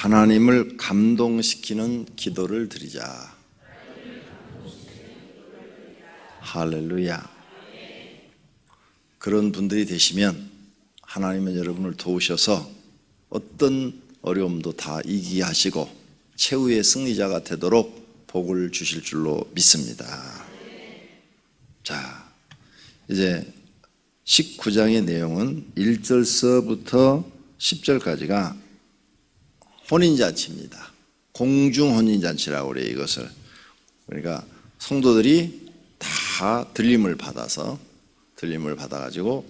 하나님을 감동시키는 기도를 드리자. 할렐루야. 그런 분들이 되시면 하나님은 여러분을 도우셔서 어떤 어려움도 다 이기게 하시고 최후의 승리자가 되도록 복을 주실 줄로 믿습니다. 자, 이제 19장의 내용은 1절서부터 10절까지가 혼인잔치입니다. 공중혼인잔치라고 그래요, 이것을. 그러니까 성도들이 다 들림을 받아가지고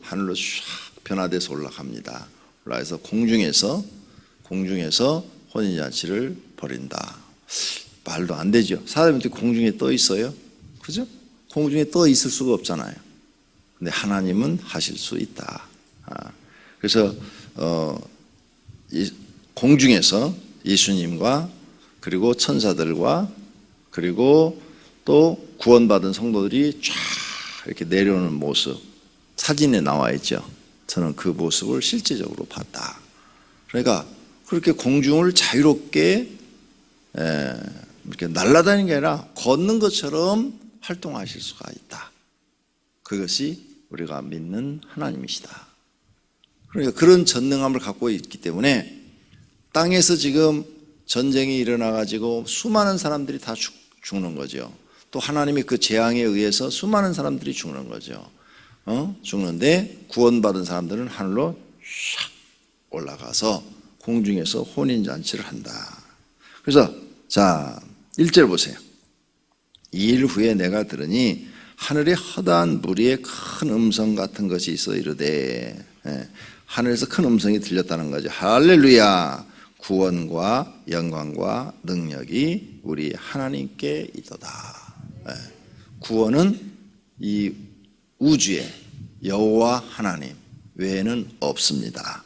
하늘로 쫙 변화돼서 올라갑니다. 올라가서 공중에서 혼인잔치를 벌인다. 말도 안 되죠. 사람이 어떻게 공중에 떠 있어요? 그죠? 공중에 떠 있을 수가 없잖아요. 근데 하나님은 하실 수 있다. 그래서 공중에서 예수님과 그리고 천사들과 그리고 또 구원받은 성도들이 쫙 이렇게 내려오는 모습, 사진에 나와 있죠. 저는 그 모습을 실제적으로 봤다. 그러니까 그렇게 공중을 자유롭게 이렇게 날아다니는 게 아니라 걷는 것처럼 활동하실 수가 있다. 그것이 우리가 믿는 하나님이시다. 그러니까 그런 전능함을 갖고 있기 때문에 땅에서 지금 전쟁이 일어나가지고 수많은 사람들이 다 죽는 거죠. 또 하나님의 그 재앙에 의해서 수많은 사람들이 죽는 거죠. 죽는데 구원받은 사람들은 하늘로 샥 올라가서 공중에서 혼인잔치를 한다. 그래서 자 1절 보세요. 2일 후에 내가 들으니 하늘에 허다한 무리의 큰 음성 같은 것이 있어 이르되, 하늘에서 큰 음성이 들렸다는 거죠. 할렐루야. 구원과 영광과 능력이 우리 하나님께 있도다. 구원은 이 우주에 여호와 하나님 외에는 없습니다.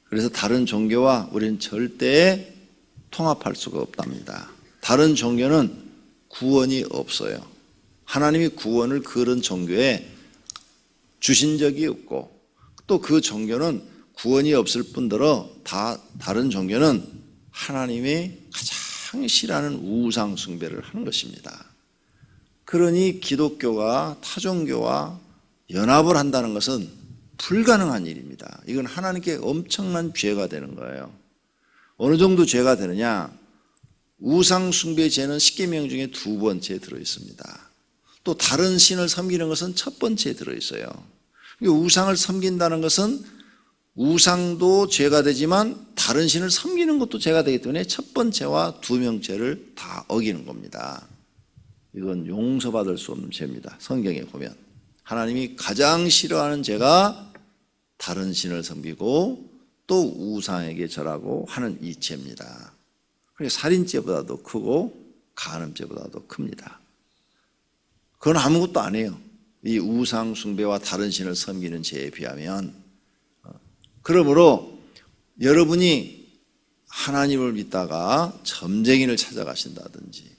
그래서 다른 종교와 우리는 절대 통합할 수가 없답니다. 다른 종교는 구원이 없어요. 하나님이 구원을 그런 종교에 주신 적이 없고, 또 그 종교는 구원이 없을 뿐더러 다른 종교는 하나님이 가장 싫어하는 우상 숭배를 하는 것입니다. 그러니 기독교가 타종교와 연합을 한다는 것은 불가능한 일입니다. 이건 하나님께 엄청난 죄가 되는 거예요. 어느 정도 죄가 되느냐? 우상 숭배 죄는 십계명 중에 2번째에 들어있습니다. 또 다른 신을 섬기는 것은 첫 번째에 들어있어요. 우상을 섬긴다는 것은 우상도 죄가 되지만 다른 신을 섬기는 것도 죄가 되기 때문에 첫 번째와 2명째를 다 어기는 겁니다. 이건 용서받을 수 없는 죄입니다. 성경에 보면 하나님이 가장 싫어하는 죄가 다른 신을 섬기고 또 우상에게 절하고 하는 이 죄입니다. 그러니까 살인죄보다도 크고 간음죄보다도 큽니다. 그건 아무것도 아니에요. 이 우상 숭배와 다른 신을 섬기는 죄에 비하면. 그러므로 여러분이 하나님을 믿다가 점쟁이를 찾아가신다든지,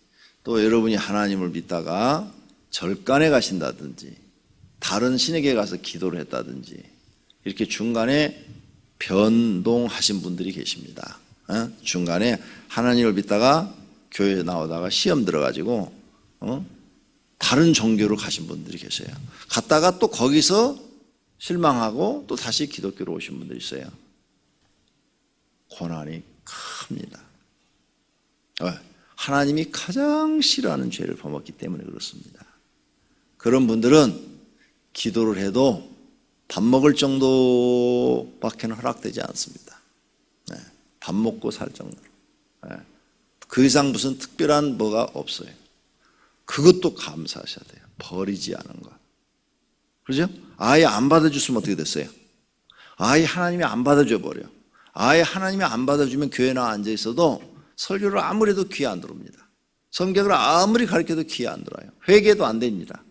또 여러분이 하나님을 믿다가 절간에 가신다든지, 다른 신에게 가서 기도를 했다든지, 이렇게 중간에 변동하신 분들이 계십니다. 중간에 하나님을 믿다가 교회에 나오다가 시험 들어가지고 다른 종교로 가신 분들이 계세요. 갔다가 또 거기서 실망하고 또 다시 기독교로 오신 분들이 있어요. 고난이 큽니다. 하나님이 가장 싫어하는 죄를 범했기 때문에 그렇습니다. 그런 분들은 기도를 해도 밥 먹을 정도밖에는 허락되지 않습니다. 밥 먹고 살 정도로. 그 이상 무슨 특별한 뭐가 없어요. 그것도 감사하셔야 돼요. 버리지 않은 것. 그렇죠? 아예 안 받아줬으면 어떻게 됐어요? 아예 하나님이 안 받아줘 버려. 아예 하나님이 안 받아주면 교회에 나와 앉아 있어도 설교를 아무리 해도 귀에 안 들어옵니다. 성경을 아무리 가르쳐도 귀에 안 들어요. 회개도 안 됩니다.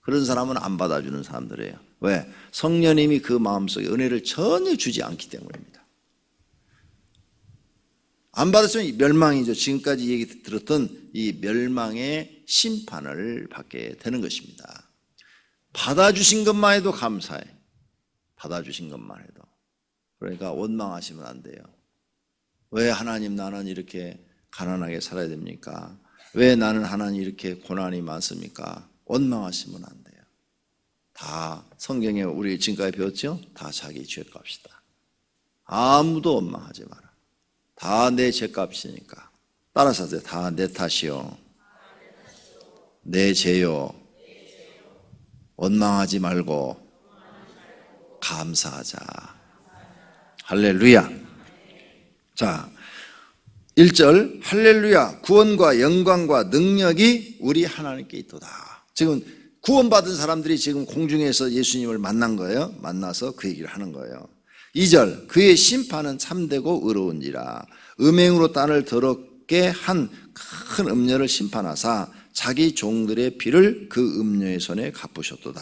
그런 사람은 안 받아주는 사람들이에요. 왜? 성령님이 그 마음속에 은혜를 전혀 주지 않기 때문입니다. 안 받았으면 멸망이죠. 지금까지 얘기 들었던 이 멸망의 심판을 받게 되는 것입니다. 받아주신 것만 해도 감사해. 받아주신 것만 해도. 그러니까 원망하시면 안 돼요. 왜 하나님 나는 이렇게 가난하게 살아야 됩니까? 왜 나는 하나님 이렇게 고난이 많습니까? 원망하시면 안 돼요. 다 성경에 우리 지금까지 배웠죠? 다 자기 죄값이다. 아무도 원망하지 마라. 다 내 죄값이니까. 따라서 하세요. 다 내 탓이요. 내 죄요. 원망하지 말고 감사하자. 할렐루야. 자, 1절 할렐루야 구원과 영광과 능력이 우리 하나님께 있도다. 지금 구원받은 사람들이 지금 공중에서 예수님을 만난 거예요. 만나서 그 얘기를 하는 거예요. 2절 그의 심판은 참되고 의로운지라 음행으로 땅을 더럽게 한 큰 음녀를 심판하사 자기 종들의 피를 그 음녀의 손에 갚으셨도다.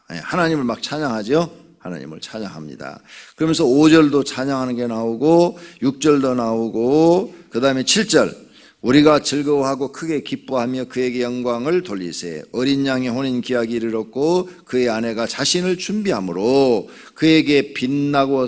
하나님을 막 찬양하죠. 하나님을 찬양합니다. 그러면서 5절도 찬양하는 게 나오고 6절도 나오고 그 다음에 7절 우리가 즐거워하고 크게 기뻐하며 그에게 영광을 돌리세. 어린 양의 혼인 기약이 이르렀고 그의 아내가 자신을 준비함으로 그에게 빛나고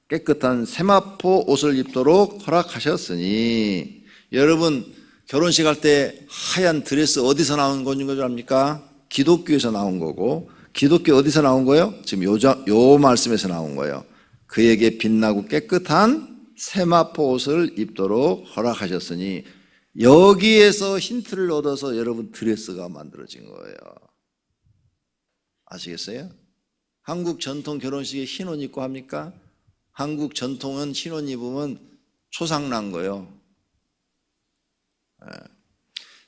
깨끗한 세마포 옷을 입도록 허락하셨으니. 여러분 결혼식 할 때 하얀 드레스 어디서 나온 건지 압니까? 기독교에서 나온 거고. 기독교 어디서 나온 거예요? 지금 요 말씀에서 나온 거예요. 그에게 빛나고 깨끗한 세마포 옷을 입도록 허락하셨으니. 여기에서 힌트를 얻어서 여러분 드레스가 만들어진 거예요. 아시겠어요? 한국 전통 결혼식에 흰 옷 입고 합니까? 한국 전통은 흰 옷 입으면 초상난 거예요.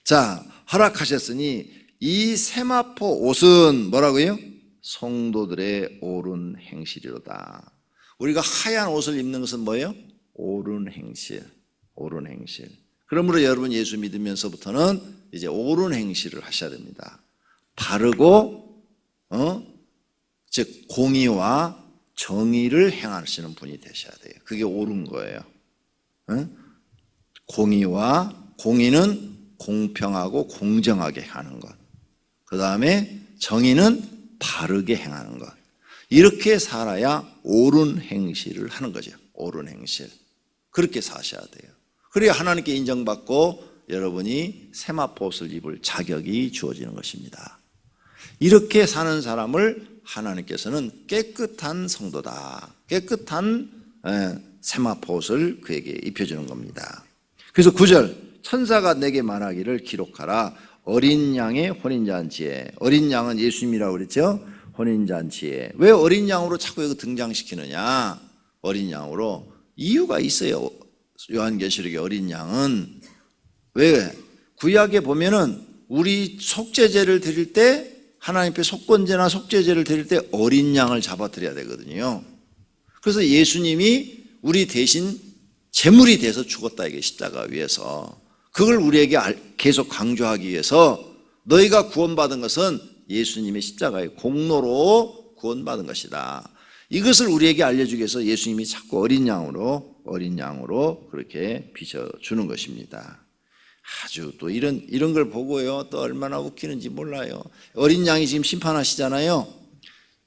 자, 허락하셨으니 이 세마포 옷은 뭐라고요? 성도들의 옳은 행실이로다. 우리가 하얀 옷을 입는 것은 뭐예요? 옳은 행실. 옳은 행실. 그러므로 여러분 예수 믿으면서부터는 이제 옳은 행실을 하셔야 됩니다. 바르고 즉 공의와 정의를 행하시는 분이 되셔야 돼요. 그게 옳은 거예요. 공의는 공평하고 공정하게 하는 것. 그 다음에 정의는 바르게 행하는 것. 이렇게 살아야 옳은 행실을 하는 거죠. 옳은 행실. 그렇게 사셔야 돼요. 그래야 하나님께 인정받고 여러분이 세마포 옷을 입을 자격이 주어지는 것입니다. 이렇게 사는 사람을 하나님께서는 깨끗한 성도다. 깨끗한 세마포 옷을 그에게 입혀주는 겁니다. 그래서 9절 천사가 내게 말하기를 기록하라. 어린 양의 혼인잔치에. 어린 양은 예수님이라고 그랬죠. 혼인잔치에. 왜 어린 양으로 자꾸 이거 등장시키느냐. 어린 양으로 이유가 있어요. 요한계시록의 어린 양은. 왜? 구약에 보면은 우리 속죄제를 드릴 때 하나님 앞에 속건제나 속죄제를 드릴 때 어린 양을 잡아드려야 되거든요. 그래서 예수님이 우리 대신 제물이 돼서 죽었다 이게 십자가 위에서. 그걸 우리에게 계속 강조하기 위해서 너희가 구원받은 것은 예수님의 십자가의 공로로 구원받은 것이다. 이것을 우리에게 알려주기 위해서 예수님이 자꾸 어린 양으로 그렇게 비춰주는 것입니다. 아주 또 이런 걸 보고요. 또 얼마나 웃기는지 몰라요. 어린 양이 지금 심판하시잖아요.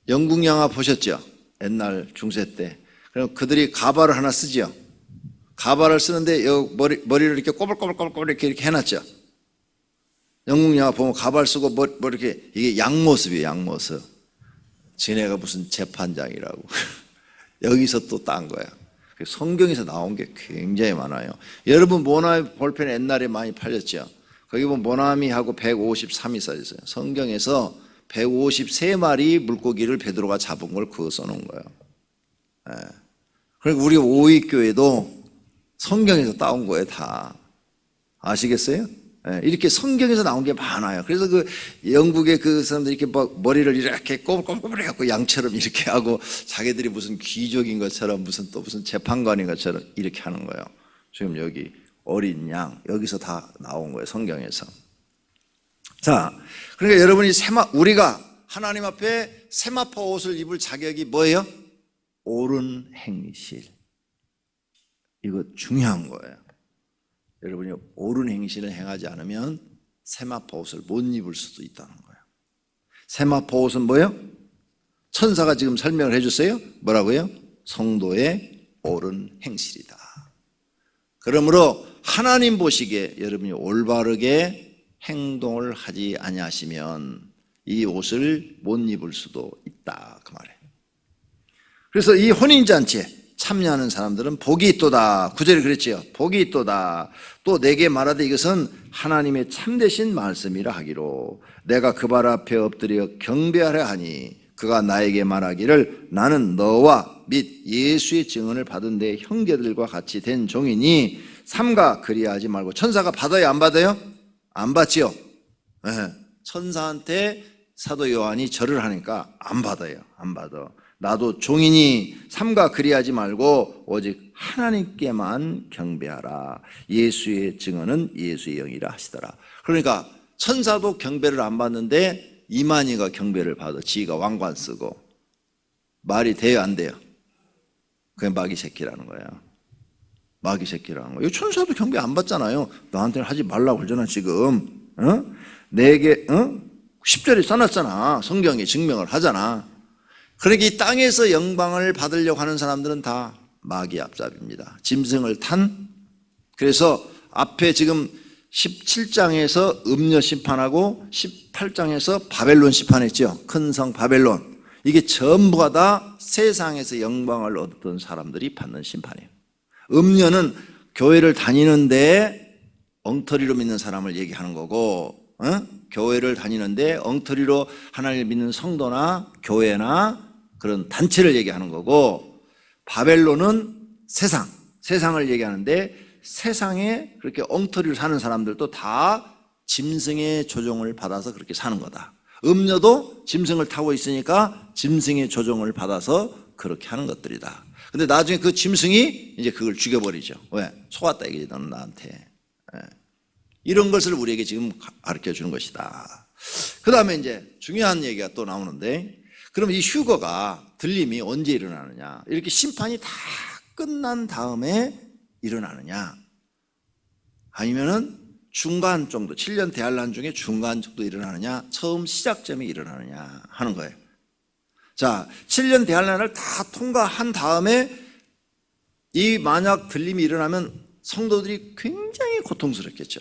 영국 영화 보셨죠? 옛날 중세 때. 그럼 그들이 가발을 하나 쓰죠. 가발을 쓰는데 머리를 이렇게 꼬불꼬불꼬불 이렇게 해놨죠. 영국 영화 보면 가발 쓰고 머리 이렇게 이게 양모습이에요. 양모습. 지네가 무슨 재판장이라고. 여기서 또 딴 거야. 성경에서 나온 게 굉장히 많아요. 여러분 모나미 볼펜 옛날에 많이 팔렸죠. 거기 보면 모나미하고 153이 써있어요. 성경에서 153마리 물고기를 베드로가 잡은 걸 그거 써놓은 거예요. 그리고 우리 오익교회도 성경에서 따온 거예요, 다. 아시겠어요? 이렇게 성경에서 나온 게 많아요. 그래서 그 영국의 그 사람들이 이렇게 머리를 이렇게 꼬불꼬불 해갖고 양처럼 이렇게 하고 자기들이 무슨 귀족인 것처럼 무슨 재판관인 것처럼 이렇게 하는 거예요. 지금 여기 어린 양, 여기서 다 나온 거예요, 성경에서. 자, 그러니까 여러분이 우리가 하나님 앞에 세마포 옷을 입을 자격이 뭐예요? 옳은 행실. 이거 중요한 거예요. 여러분이 옳은 행실을 행하지 않으면 세마포 옷을 못 입을 수도 있다는 거예요. 세마포 옷은 뭐예요? 천사가 지금 설명을 해줬어요. 뭐라고요? 성도의 옳은 행실이다. 그러므로 하나님 보시기에 여러분이 올바르게 행동을 하지 아니하시면 이 옷을 못 입을 수도 있다, 그 말이에요. 그래서 이 혼인잔치에 참여하는 사람들은 복이 있도다. 9절에 그랬지요. 복이 있도다. 또 내게 말하되 이것은 하나님의 참되신 말씀이라 하기로 내가 그 발 앞에 엎드려 경배하려 하니 그가 나에게 말하기를 나는 너와 및 예수의 증언을 받은 내 형제들과 같이 된 종이니 삼가 그리하지 말고. 천사가 받아요, 안 받아요? 안 받지요. 네. 천사한테 사도 요한이 절을 하니까 안 받아요. 안 받아. 나도 종이니 삼가 그리하지 말고 오직 하나님께만 경배하라. 예수의 증언은 예수의 영이라 하시더라. 그러니까 천사도 경배를 안 받는데 이만희가 경배를 받아. 지가 왕관 쓰고. 말이 돼요, 안 돼요? 그게 마귀 새끼라는 거야. 마귀 새끼라는 거야. 이 천사도 경배 안 받잖아요. 너한테는 하지 말라고 그러잖아 지금. 내게 10절에 써놨잖아. 성경에 증명을 하잖아. 그러니까 이 땅에서 영광을 받으려고 하는 사람들은 다 마귀 앞잡입니다. 짐승을 탄. 그래서 앞에 지금 17장에서 음녀 심판하고 18장에서 바벨론 심판했죠. 큰 성 바벨론. 이게 전부가 다 세상에서 영광을 얻었던 사람들이 받는 심판이에요. 음녀는 교회를 다니는데 엉터리로 믿는 사람을 얘기하는 거고, 교회를 다니는데 엉터리로 하나님을 믿는 성도나 교회나 그런 단체를 얘기하는 거고, 바벨론은 세상을 얘기하는데 세상에 그렇게 엉터리로 사는 사람들도 다 짐승의 조종을 받아서 그렇게 사는 거다. 음녀도 짐승을 타고 있으니까 짐승의 조종을 받아서 그렇게 하는 것들이다. 근데 나중에 그 짐승이 이제 그걸 죽여버리죠. 왜? 속았다 이거지, 너는 나한테. 이런 것을 우리에게 지금 가르쳐 주는 것이다. 그 다음에 이제 중요한 얘기가 또 나오는데, 그럼 이 휴거가, 들림이 언제 일어나느냐? 이렇게 심판이 다 끝난 다음에 일어나느냐? 아니면은 중간 정도, 7년 대환란 중에 중간 정도 일어나느냐? 처음 시작점이 일어나느냐 하는 거예요. 자, 7년 대환란을 다 통과한 다음에 이 만약 들림이 일어나면 성도들이 굉장히 고통스럽겠죠.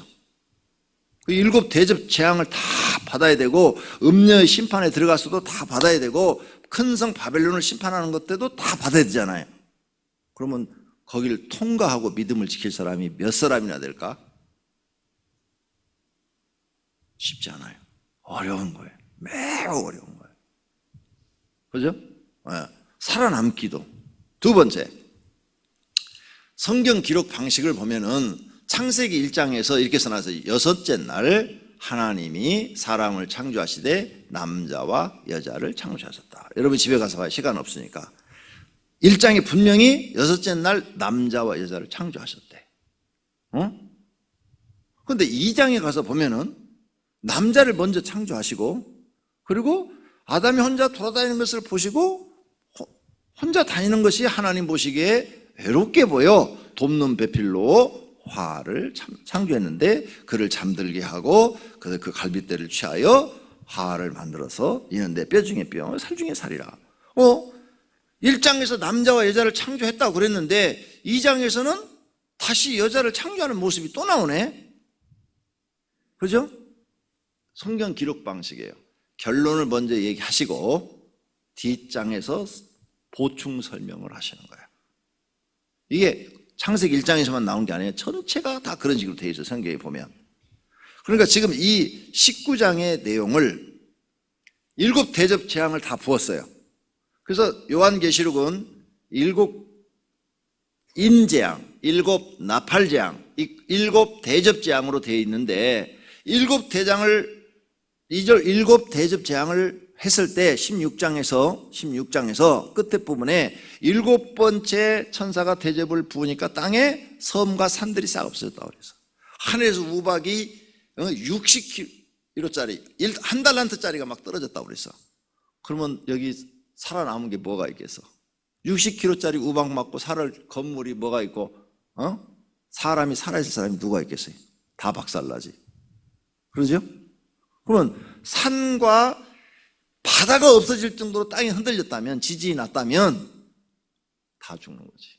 그 7 대접 재앙을 다 받아야 되고, 음녀의 심판에 들어갔어도 다 받아야 되고, 큰 성 바벨론을 심판하는 것 때도 다 받아야 되잖아요. 그러면 거기를 통과하고 믿음을 지킬 사람이 몇 사람이나 될까? 쉽지 않아요. 어려운 거예요. 매우 어려운 거예요. 그죠? 살아남기도. 두 번째, 성경 기록 방식을 보면은 창세기 1장에서 이렇게 써놨어요. 6째 날 하나님이 사람을 창조하시되 남자와 여자를 창조하셨다. 여러분 집에 가서 봐요. 시간 없으니까. 1장에 분명히 6째 날 남자와 여자를 창조하셨대. 그런데 2장에 가서 보면은 남자를 먼저 창조하시고, 그리고 아담이 혼자 돌아다니는 것을 보시고, 혼자 다니는 것이 하나님 보시기에 외롭게 보여 돕는 배필로 화를 창조했는데, 그를 잠들게 하고 그 갈빗대를 취하여 화를 만들어서 이는데 뼈 중에 뼈, 살 중에 살이라. 1장에서 남자와 여자를 창조했다고 그랬는데 2장에서는 다시 여자를 창조하는 모습이 또 나오네. 그죠? 성경 기록 방식이에요. 결론을 먼저 얘기하시고 뒷장에서 보충 설명을 하시는 거예요. 이게 창세기 1장에서만 나온 게 아니에요. 전체가 다 그런 식으로 되어 있어요. 성경에 보면. 그러니까 지금 이 19장의 내용을 7 대접 재앙을 다 부었어요. 그래서 요한계시록은 7 임재앙, 7 나팔재앙, 7 대접재앙으로 되어 있는데, 7 대접재앙을 했을 때 16장에서 끝에 부분에 7번째 천사가 대접을 부으니까 땅에 섬과 산들이 싹 없어졌다고 그래서 하늘에서 우박이 60kg짜리 1달란트짜리가 막 떨어졌다고 그랬어. 그러면 여기 살아남은 게 뭐가 있겠어? 60kg짜리 우박 맞고 살을 건물이 뭐가 있고, 사람이 살아있을 사람이 누가 있겠어요? 다 박살나지. 그러죠? 그러면 산과 바다가 없어질 정도로 땅이 흔들렸다면, 지진이 났다면 다 죽는 거지.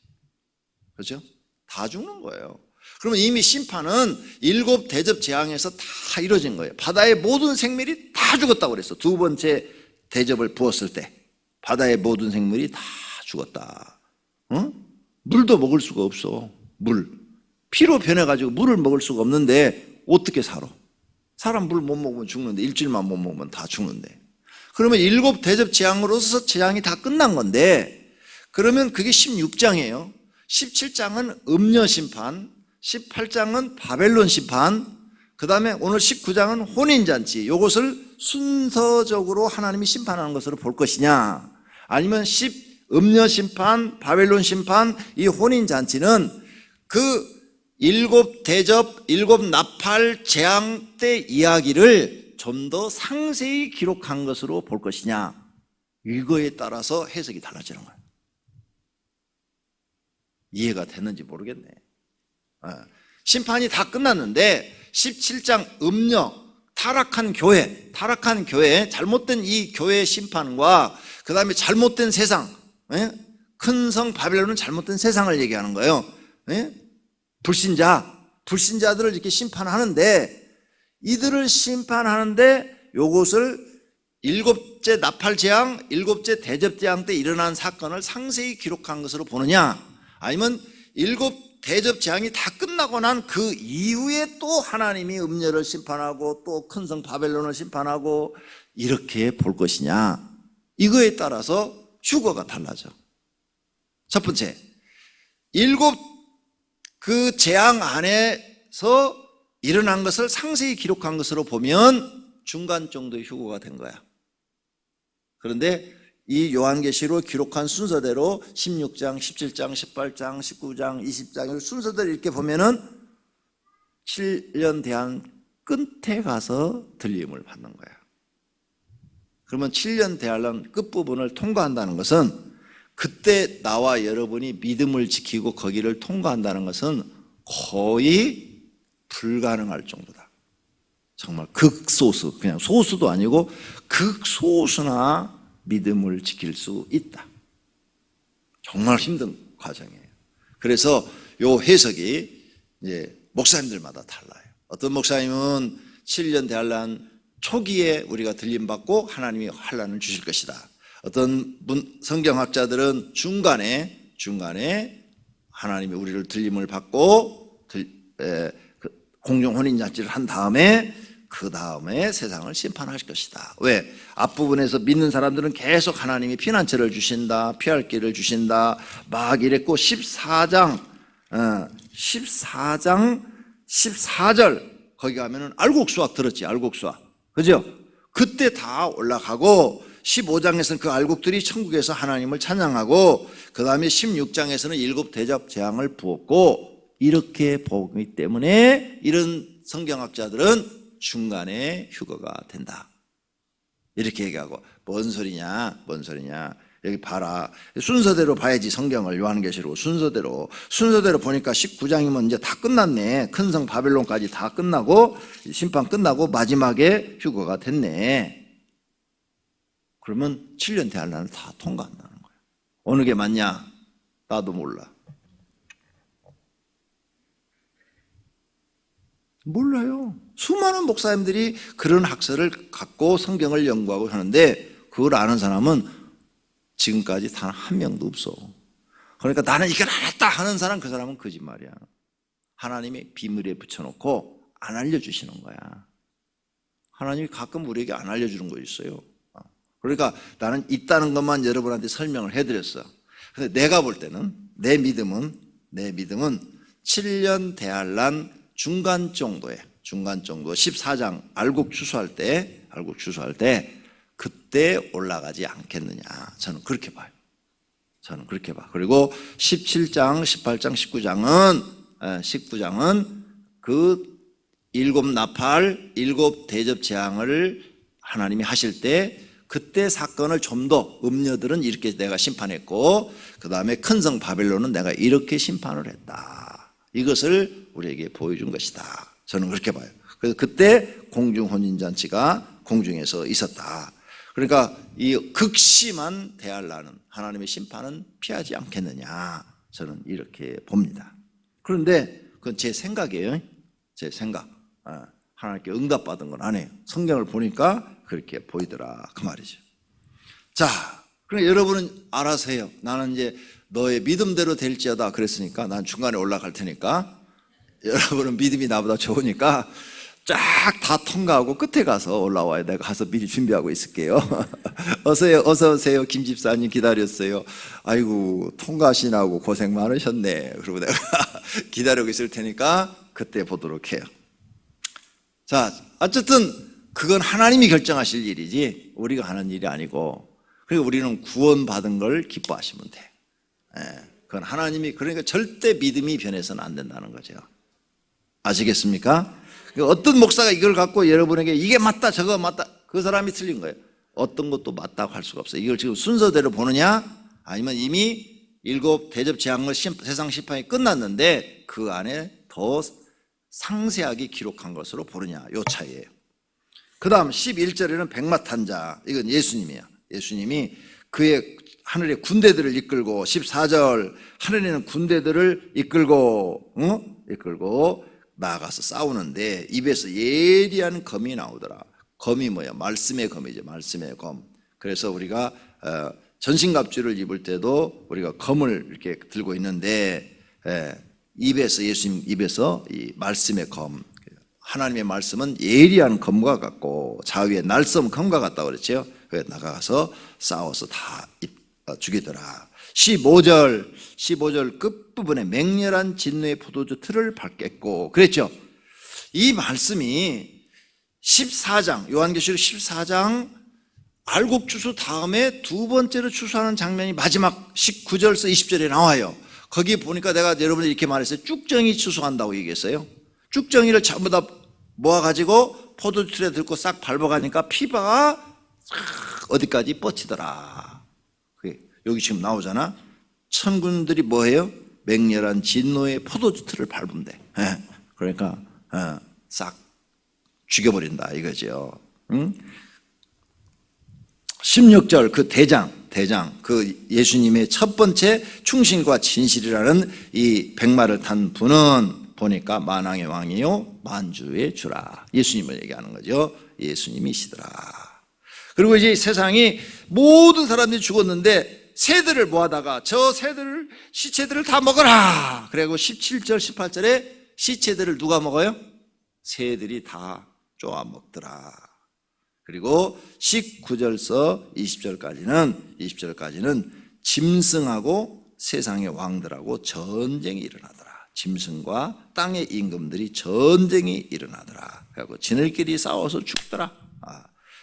그렇죠? 다 죽는 거예요. 그러면 이미 심판은 7 대접 재앙에서 다 이루어진 거예요. 바다의 모든 생물이 다 죽었다고 그랬어. 2번째 대접을 부었을 때 바다의 모든 생물이 다 죽었다. 물도 먹을 수가 없어. 물 피로 변해가지고 물을 먹을 수가 없는데 어떻게 살아? 사람 물 못 먹으면 죽는데, 일주일만 못 먹으면 다 죽는데. 그러면 7 대접 재앙으로서 재앙이 다 끝난 건데, 그러면 그게 16장이에요 17장은 음녀 심판, 18장은 바벨론 심판, 그 다음에 오늘 19장은 혼인잔치. 이것을 순서적으로 하나님이 심판하는 것으로 볼 것이냐, 아니면 음녀 심판, 바벨론 심판, 이 혼인잔치는 그 7 대접, 7 나팔 재앙 때 이야기를 좀 더 상세히 기록한 것으로 볼 것이냐, 이거에 따라서 해석이 달라지는 거예요. 이해가 됐는지 모르겠네. 심판이 다 끝났는데 17장 음녀, 타락한 교회, 잘못된 이 교회의 심판과 그 다음에 잘못된 세상, 큰 성 바벨론은 잘못된 세상을 얘기하는 거예요. 불신자들을 이렇게 심판하는데, 이들을 심판하는데 요것을 7째 나팔 재앙, 7째 대접 재앙 때 일어난 사건을 상세히 기록한 것으로 보느냐, 아니면 7 대접 재앙이 다 끝나고 난 그 이후에 또 하나님이 음녀를 심판하고 또 큰 성 바벨론을 심판하고 이렇게 볼 것이냐, 이거에 따라서 휴거가 달라져. 첫 번째, 7 그 재앙 안에서 일어난 것을 상세히 기록한 것으로 보면 중간 정도의 휴거가 된 거야. 그런데 이 요한계시로 기록한 순서대로 16장, 17장, 18장, 19장, 20장을 순서대로 이렇게 보면은 7년 대한 끝에 가서 들림을 받는 거야. 그러면 7년 대환란 끝부분을 통과한다는 것은, 그때 나와 여러분이 믿음을 지키고 거기를 통과한다는 것은 거의 불가능할 정도다. 정말 극소수, 그냥 소수도 아니고 극소수나 믿음을 지킬 수 있다. 정말 힘든 과정이에요. 그래서 요 해석이 이제 목사님들마다 달라요. 어떤 목사님은 7년 대환란 초기에 우리가 들림받고 하나님이 환란을 주실 것이다. 어떤 성경학자들은 중간에 하나님이 우리를 들림을 받고 공중 혼인잔치를 한 다음에 그 다음에 세상을 심판하실 것이다. 왜? 앞부분에서 믿는 사람들은 계속 하나님이 피난처를 주신다, 피할 길을 주신다 막 이랬고, 14장 14절 거기 가면은 알곡수학 들었지, 알곡수학. 그죠? 그때 다 올라가고, 15장에서는 그 알곡들이 천국에서 하나님을 찬양하고, 그 다음에 16장에서는 7 대접 재앙을 부었고, 이렇게 보기 때문에 이런 성경학자들은 중간에 휴거가 된다, 이렇게 얘기하고. 뭔 소리냐, 여기 봐라, 순서대로 봐야지. 성경을 요한계시록 순서대로 보니까 19장이면 이제 다 끝났네. 큰 성 바벨론까지 다 끝나고 심판 끝나고 마지막에 휴거가 됐네. 그러면 7년 대환란을 다 통과한다는 거예요. 어느 게 맞냐? 나도 몰라. 몰라요. 수많은 목사님들이 그런 학설을 갖고 성경을 연구하고 하는데, 그걸 아는 사람은 지금까지 단 한 명도 없어. 그러니까 나는 이걸 알았다 하는 사람, 그 사람은 거짓말이야. 하나님이 비밀에 붙여놓고 안 알려주시는 거야. 하나님이 가끔 우리에게 안 알려주는 거 있어요. 그러니까 나는 있다는 것만 여러분한테 설명을 해드렸어. 근데 내가 볼 때는, 내 믿음은 7년 대환란 중간 정도 14장 알곡 추수할 때 그때 올라가지 않겠느냐, 저는 그렇게 봐요. 그리고 17장, 18장, 19장은 그 7 나팔, 7 대접 재앙을 하나님이 하실 때, 그때 사건을 좀 더, 음녀들은 이렇게 내가 심판했고, 그 다음에 큰 성 바벨론은 내가 이렇게 심판을 했다, 이것을 우리에게 보여준 것이다. 저는 그렇게 봐요. 그래서 그때 공중 혼인잔치가 공중에서 있었다. 그러니까 이 극심한 대환란은, 하나님의 심판은 피하지 않겠느냐, 저는 이렇게 봅니다. 그런데 그건 제 생각이에요. 제 생각. 하나님께 응답받은 건 아니에요. 성경을 보니까 그렇게 보이더라 그 말이죠. 자, 그러니까 여러분은 알아서 해요. 나는 이제 너의 믿음대로 될지어다 그랬으니까 난 중간에 올라갈 테니까 여러분은 믿음이 나보다 좋으니까 쫙 다 통과하고 끝에 가서 올라와야 내가 가서 미리 준비하고 있을게요. 어서 오세요. 김 집사님 기다렸어요. 아이고 통과하시나고 고생 많으셨네. 그리고 내가 기다리고 있을 테니까 그때 보도록 해요. 자, 어쨌든 그건 하나님이 결정하실 일이지 우리가 하는 일이 아니고, 그리고 우리는 구원받은 걸 기뻐하시면 돼. 그건 하나님이, 그러니까 절대 믿음이 변해서는 안 된다는 거죠. 아시겠습니까? 어떤 목사가 이걸 갖고 여러분에게 이게 맞다 저거 맞다, 그 사람이 틀린 거예요. 어떤 것도 맞다고 할 수가 없어요. 이걸 지금 순서대로 보느냐 아니면 이미 7 대접 재앙을 세상 심판이 끝났는데 그 안에 더 상세하게 기록한 것으로 보느냐, 요 차이예요. 그 다음 11절에는 백마탄자, 이건 예수님이에요. 예수님이 그의 하늘의 군대들을 이끌고, 14절 하늘에는 군대들을 이끌고 나아가서 싸우는데 입에서 예리한 검이 나오더라. 검이 뭐야? 말씀의 검이죠. 말씀의 검. 그래서 우리가 전신갑주를 입을 때도 우리가 검을 이렇게 들고 있는데, 입에서, 예수님 입에서 이 말씀의 검, 하나님의 말씀은 예리한 검과 같고 자위의 날쌘 검과 같다고 그랬죠. 그래서 나가서 싸워서 다 죽이더라. 15절 끝부분에 맹렬한 진노의 포도주 틀을 밟겠고 그랬죠. 이 말씀이 14장, 요한계시록 14장 알곡 추수 다음에 두 번째로 추수하는 장면이 마지막 19절에서 20절에 나와요. 거기 보니까 내가 여러분들 이렇게 말했어요. 쭉정이 추수한다고 얘기했어요. 쭉정이를 전부 다 모아가지고 포도주 틀에 들고 싹 밟아가니까 피바가 어디까지 뻗치더라. 여기 지금 나오잖아. 천군들이 뭐해요? 맹렬한 진노의 포도주 틀을 밟은대. 그러니까 싹 죽여버린다 이거죠. 16절 그 대장 그 예수님의 첫 번째 충신과 진실이라는 이 백마를 탄 분은 보니까 만왕의 왕이요 만주의 주라. 예수님을 얘기하는 거죠. 예수님이시더라. 그리고 이제 세상이 모든 사람들이 죽었는데 새들을 모아다가 저 새들을, 시체들을 다 먹어라. 그리고 17절 18절에 시체들을 누가 먹어요? 새들이 다 쪼아 먹더라. 그리고 19절서 20절까지는 짐승하고 세상의 왕들하고 전쟁이 일어나더라. 짐승과 땅의 임금들이 전쟁이 일어나더라. 그리고 지들끼리 싸워서 죽더라.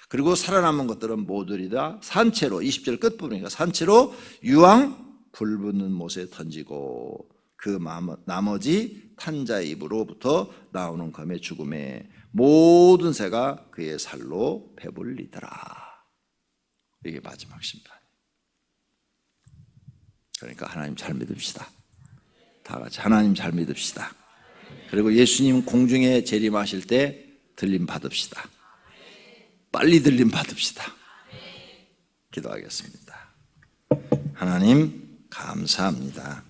그리고 살아남은 것들은 모두리 다 산채로, 20절 끝부분이니까 산채로 유황 불붙는 못에 던지고 그 나머지 탄자 입으로부터 나오는 검의 죽음에 모든 새가 그의 살로 배불리더라. 이게 마지막 심판. 그러니까 하나님 잘 믿읍시다. 다 같이 하나님 잘 믿읍시다. 그리고 예수님 공중에 재림하실 때 들림 받읍시다. 빨리 들림 받읍시다. 기도하겠습니다. 하나님 감사합니다.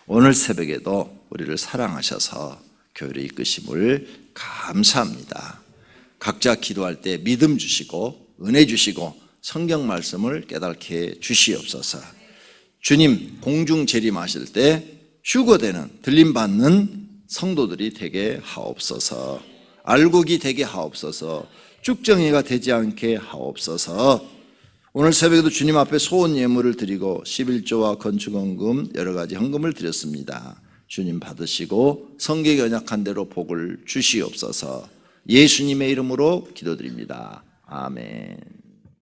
오늘 새벽에도 우리를 사랑하셔서 교회를 이끄심을 감사합니다. 각자 기도할 때 믿음 주시고 은혜 주시고 성경 말씀을 깨닫게 주시옵소서. 주님 공중 재림하실 때 휴거되는 들림 받는 성도들이 되게 하옵소서. 알곡이 되게 하옵소서. 쭉정이가 되지 않게 하옵소서. 오늘 새벽에도 주님 앞에 소원 예물을 드리고 11조와 건축헌금 여러 가지 헌금을 드렸습니다. 주님 받으시고 성경에 언약한 대로 복을 주시옵소서. 예수님의 이름으로 기도드립니다. 아멘.